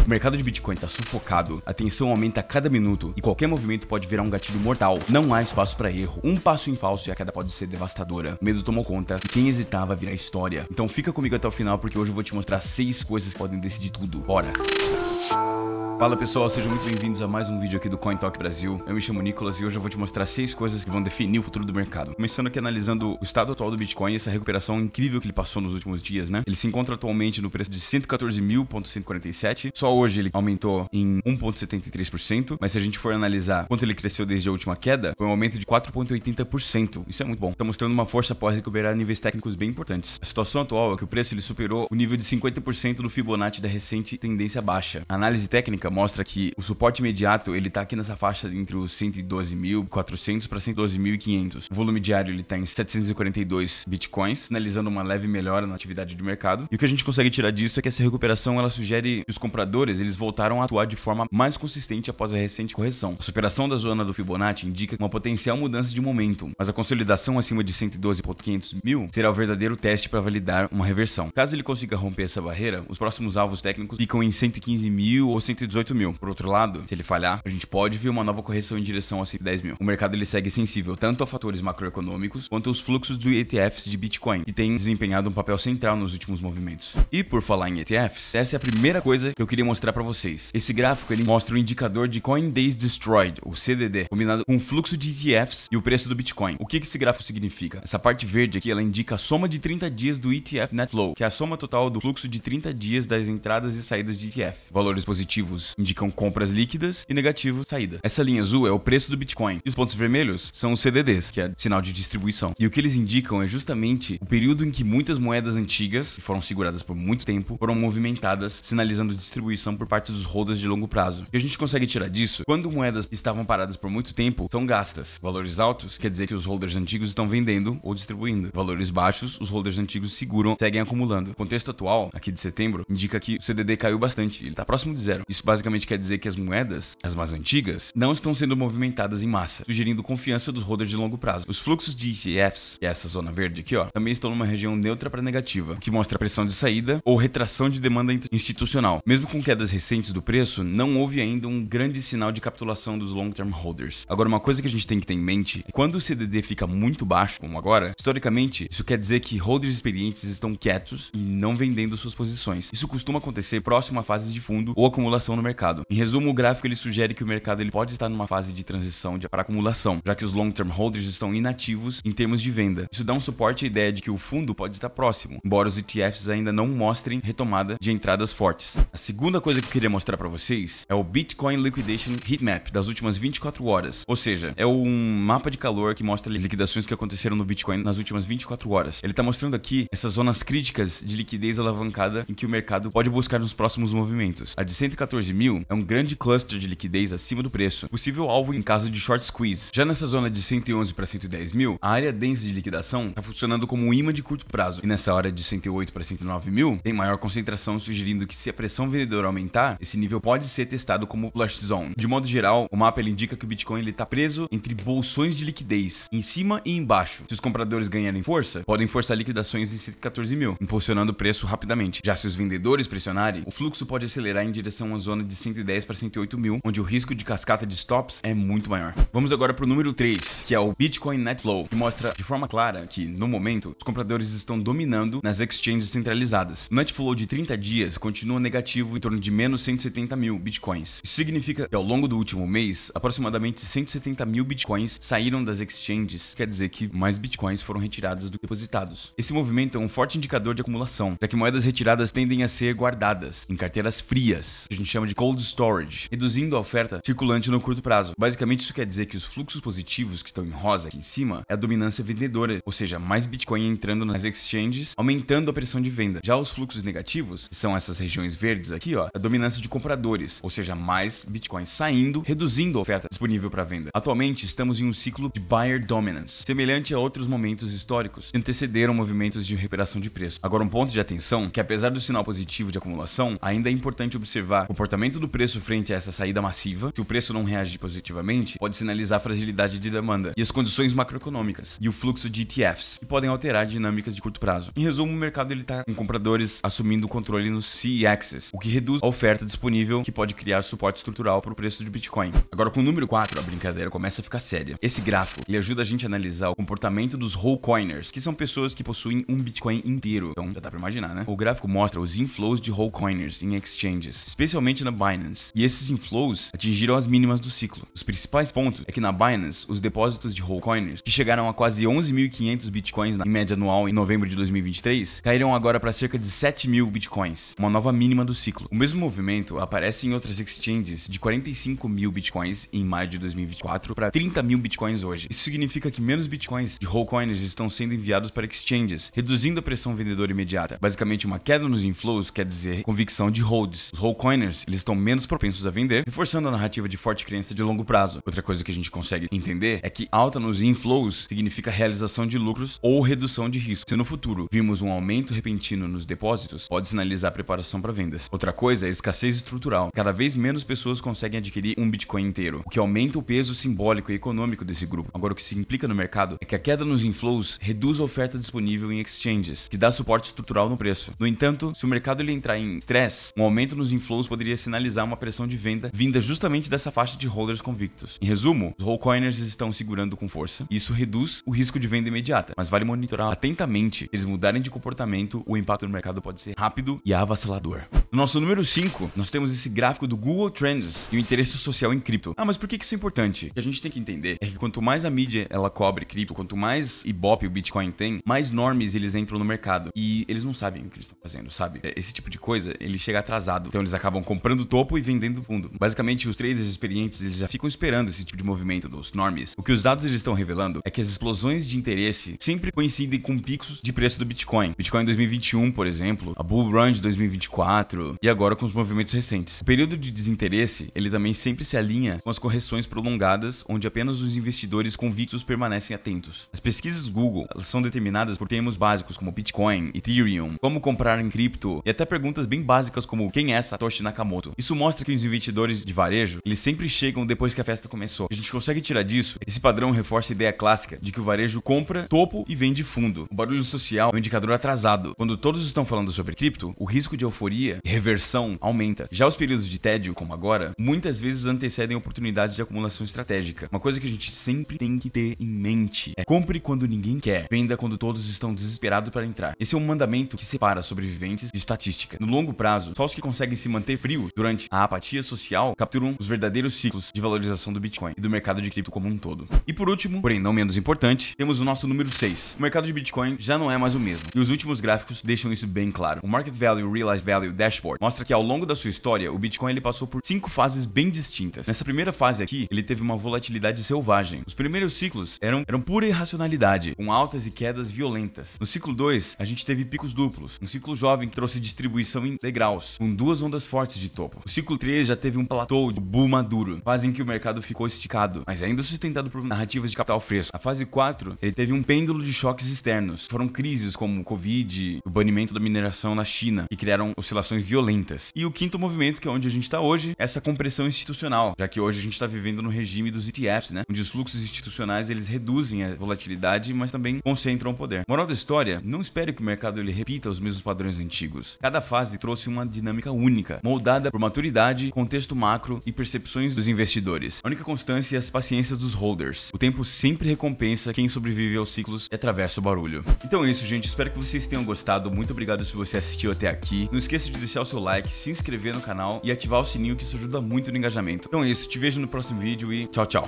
O mercado de Bitcoin está sufocado, a tensão aumenta a cada minuto e qualquer movimento pode virar um gatilho mortal. Não há espaço para erro. Um passo em falso e a queda pode ser devastadora. O medo tomou conta e quem hesitava virar história. Então fica comigo até o final porque hoje eu vou te mostrar 6 coisas que podem decidir tudo. Bora! Fala pessoal, sejam muito bem-vindos a mais um vídeo aqui do Coin Talk Brasil. Eu me chamo Nicolas e hoje eu vou te mostrar 6 coisas que vão definir o futuro do mercado. Começando aqui analisando o estado atual do Bitcoin e essa recuperação incrível que ele passou nos últimos dias, né? Ele se encontra atualmente no preço de 114.147. Só hoje ele aumentou em 1,73%, mas se a gente for analisar quanto ele cresceu desde a última queda, foi um aumento de 4,80%. Isso é muito bom. Está mostrando uma força após recuperar níveis técnicos bem importantes. A situação atual é que o preço ele superou o nível de 50% do Fibonacci da recente tendência baixa. A análise técnica mostra que o suporte imediato ele tá aqui nessa faixa entre os 112.400 para 112.500. O volume diário ele tá em 742 bitcoins, sinalizando uma leve melhora na atividade do mercado. E o que a gente consegue tirar disso é que essa recuperação ela sugere que os compradores eles voltaram a atuar de forma mais consistente após a recente correção. A superação da zona do Fibonacci indica uma potencial mudança de momentum, mas a consolidação acima de 112.500 mil será o verdadeiro teste para validar uma reversão. Caso ele consiga romper essa barreira, os próximos alvos técnicos ficam em 115 mil ou 118 mil. Por outro lado, se ele falhar, a gente pode ver uma nova correção em direção a 110 mil. O mercado ele segue sensível tanto a fatores macroeconômicos quanto aos fluxos de ETFs de Bitcoin, que tem desempenhado um papel central nos últimos movimentos. E por falar em ETFs, essa é a primeira coisa que eu queria mostrar para vocês. Esse gráfico ele mostra o indicador de Coin Days Destroyed, o CDD, combinado com o fluxo de ETFs e o preço do Bitcoin. O que esse gráfico significa? Essa parte verde aqui ela indica a soma de 30 dias do ETF Net Flow, que é a soma total do fluxo de 30 dias das entradas e saídas de ETF. Valores positivos indicam compras líquidas e negativo saída. Essa linha azul é o preço do Bitcoin e os pontos vermelhos são os CDDs, que é sinal de distribuição. E o que eles indicam é justamente o período em que muitas moedas antigas, que foram seguradas por muito tempo, foram movimentadas, sinalizando distribuição por parte dos holders de longo prazo. O que a gente consegue tirar disso? Quando moedas estavam paradas por muito tempo, são gastas. Valores altos quer dizer que os holders antigos estão vendendo ou distribuindo. Valores baixos, os holders antigos seguram, seguem acumulando. O contexto atual, aqui de setembro, indica que o CDD caiu bastante, ele está próximo de zero. Isso basicamente quer dizer que as moedas, as mais antigas, não estão sendo movimentadas em massa, sugerindo confiança dos holders de longo prazo. Os fluxos de ETFs, que é essa zona verde aqui, ó, também estão numa região neutra para negativa, o que mostra pressão de saída ou retração de demanda institucional. Mesmo com quedas recentes do preço, não houve ainda um grande sinal de capitulação dos long-term holders. Agora, uma coisa que a gente tem que ter em mente é que quando o CDD fica muito baixo, como agora, historicamente, isso quer dizer que holders experientes estão quietos e não vendendo suas posições. Isso costuma acontecer próximo a fases de fundo ou acumulação no mercado. Em resumo, o gráfico ele sugere que o mercado ele pode estar numa fase de transição para acumulação, já que os long-term holders estão inativos em termos de venda. Isso dá um suporte à ideia de que o fundo pode estar próximo, embora os ETFs ainda não mostrem retomada de entradas fortes. A segunda coisa que eu queria mostrar para vocês é o Bitcoin Liquidation Heatmap das últimas 24 horas, ou seja, é um mapa de calor que mostra as liquidações que aconteceram no Bitcoin nas últimas 24 horas. Ele está mostrando aqui essas zonas críticas de liquidez alavancada em que o mercado pode buscar nos próximos movimentos. A de 114 mil é um grande cluster de liquidez acima do preço, possível alvo em caso de short squeeze. Já nessa zona de 111 para 110 mil, a área densa de liquidação está funcionando como um imã de curto prazo, e nessa hora de 108 para 109 mil, tem maior concentração, sugerindo que se a pressão vendedora aumentar, esse nível pode ser testado como flush zone. De modo geral, o mapa ele indica que o Bitcoin está preso entre bolsões de liquidez, em cima e embaixo. Se os compradores ganharem força, podem forçar liquidações em 114 mil, impulsionando o preço rapidamente. Já se os vendedores pressionarem, o fluxo pode acelerar em direção à zona de 110 para 108 mil, onde o risco de cascata de stops é muito maior. Vamos agora para o número 3, que é o Bitcoin Net Flow, que mostra de forma clara que, no momento, os compradores estão dominando nas exchanges centralizadas. O Net Flow de 30 dias continua negativo em torno de menos 170 mil bitcoins. Isso significa que ao longo do último mês, aproximadamente 170 mil bitcoins saíram das exchanges, quer dizer que mais bitcoins foram retirados do que depositados. Esse movimento é um forte indicador de acumulação, já que moedas retiradas tendem a ser guardadas em carteiras frias, que a gente chama de cold storage, reduzindo a oferta circulante no curto prazo. Basicamente, isso quer dizer que os fluxos positivos que estão em rosa aqui em cima é a dominância vendedora, ou seja, mais Bitcoin entrando nas exchanges, aumentando a pressão de venda. Já os fluxos negativos, que são essas regiões verdes aqui, ó, a dominância de compradores, ou seja, mais Bitcoin saindo, reduzindo a oferta disponível para venda. Atualmente, estamos em um ciclo de buyer dominance, semelhante a outros momentos históricos que antecederam movimentos de recuperação de preço. Agora, um ponto de atenção é que apesar do sinal positivo de acumulação, ainda é importante observar o comportamento do preço frente a essa saída massiva. Se o preço não reagir positivamente, pode sinalizar fragilidade de demanda e as condições macroeconômicas e o fluxo de ETFs, que podem alterar dinâmicas de curto prazo. Em resumo, o mercado está com compradores assumindo o controle no C-Axis, o que reduz reduz a oferta disponível, que pode criar suporte estrutural para o preço de Bitcoin. Agora, com o número 4, a brincadeira começa a ficar séria. Esse gráfico, ele ajuda a gente a analisar o comportamento dos whole coiners, que são pessoas que possuem um Bitcoin inteiro. Então, já dá pra imaginar, né? O gráfico mostra os inflows de whole coiners em exchanges, especialmente na Binance. E esses inflows atingiram as mínimas do ciclo. Os principais pontos é que na Binance, os depósitos de whole coiners, que chegaram a quase 11.500 Bitcoins em média anual em novembro de 2023, caíram agora para cerca de 7.000 Bitcoins, uma nova mínima do ciclo. O mesmo movimento aparece em outras exchanges de 45.000 Bitcoins em maio de 2024 para 30.000 Bitcoins hoje. Isso significa que menos Bitcoins de whole coiners estão sendo enviados para exchanges, reduzindo a pressão vendedora imediata. Basicamente, uma queda nos inflows quer dizer convicção de holds. Os whole coiners, eles estão menos propensos a vender, reforçando a narrativa de forte crença de longo prazo. Outra coisa que a gente consegue entender é que alta nos inflows significa realização de lucros ou redução de risco. Se no futuro vimos um aumento repentino nos depósitos, pode sinalizar preparação para vendas. Outra coisa é a escassez estrutural. Cada vez menos pessoas conseguem adquirir um Bitcoin inteiro, o que aumenta o peso simbólico e econômico desse grupo. Agora, o que se implica no mercado é que a queda nos inflows reduz a oferta disponível em exchanges, que dá suporte estrutural no preço. No entanto, se o mercado ele entrar em stress, um aumento nos inflows poderia sinalizar uma pressão de venda vinda justamente dessa faixa de holders convictos. Em resumo, os whole coiners estão segurando com força, e isso reduz o risco de venda imediata, mas vale monitorar atentamente. Se eles mudarem de comportamento, o impacto no mercado pode ser rápido e avassalador. No nosso número 5, nós temos esse gráfico do Google Trends e o interesse social em cripto. Mas por que isso é importante? O que a gente tem que entender é que quanto mais a mídia ela cobre cripto, quanto mais Ibope o Bitcoin tem, mais normes eles entram no mercado. E eles não sabem o que eles estão fazendo, sabe? Esse tipo de coisa, ele chega atrasado. Então eles acabam comprando topo e vendendo fundo. Basicamente, os traders experientes, eles já ficam esperando esse tipo de movimento dos normes. O que os dados eles estão revelando é que as explosões de interesse sempre coincidem com picos de preço do Bitcoin. Bitcoin em 2021, por exemplo, a Bull Run de 2024 e agora com os movimentos recentes. O período de desinteresse, ele também sempre se alinha com as correções prolongadas, onde apenas os investidores convictos permanecem atentos. As pesquisas Google, elas são determinadas por termos básicos como Bitcoin, Ethereum, como comprar em cripto e até perguntas bem básicas como quem é Satoshi Nakamoto. Isso mostra que os investidores de varejo, eles sempre chegam depois que a festa começou. A gente consegue tirar disso, esse padrão reforça a ideia clássica de que o varejo compra topo e vende fundo. O barulho social é um indicador atrasado. Quando todos estão falando sobre cripto, o risco de euforia e reversão aumenta. Já os períodos de tédio, como agora, muitas vezes antecedem oportunidades de acumulação estratégica. Uma coisa que a gente sempre tem que ter em mente é compre quando ninguém quer, venda quando todos estão desesperados para entrar. Esse é um mandamento que separa sobreviventes de estatística. No longo prazo, só os que conseguem se manter frios durante a apatia social capturam os verdadeiros ciclos de valorização do Bitcoin e do mercado de cripto como um todo. E por último, porém não menos importante, temos o nosso número 6. O mercado de Bitcoin já não é mais o mesmo, e os últimos gráficos deixam isso bem claro. O Market Value Realized Value Dashboard mostra que ao longo da sua história, o Bitcoin ele passou por 5 fases bem distintas. Nessa primeira fase aqui, ele teve uma volatilidade selvagem. Os primeiros ciclos eram pura irracionalidade, com altas e quedas violentas. No ciclo 2, a gente teve picos duplos. Um ciclo jovem que trouxe distribuição em degraus, com 2 ondas fortes de topo. O ciclo 3 já teve um platô de bull maduro, fase em que o mercado ficou esticado, mas ainda sustentado por narrativas de capital fresco. A fase 4, ele teve um pêndulo de choques externos. Foram crises como o Covid, o banimento da mineração na China, que criaram oscilações violentas. E o quinto movimento, que é onde a gente está hoje, é essa compressão institucional, já que hoje a gente está vivendo no regime dos ETFs, né? Onde os fluxos institucionais, eles reduzem a volatilidade, mas também concentram o poder. Moral da história, não espere que o mercado ele repita os mesmos padrões antigos. Cada fase trouxe uma dinâmica única, moldada por maturidade, contexto macro e percepções dos investidores. A única constância é as paciências dos holders. O tempo sempre recompensa quem sobrevive aos ciclos e atravessa o barulho. Então é isso, gente. Espero que vocês tenham gostado. Muito obrigado se você assistiu até aqui. Não esqueça de deixar o seu like, se inscrever no canal e ativar o sininho, que isso ajuda muito no engajamento. Então é isso. Te vejo no próximo vídeo e tchau, tchau.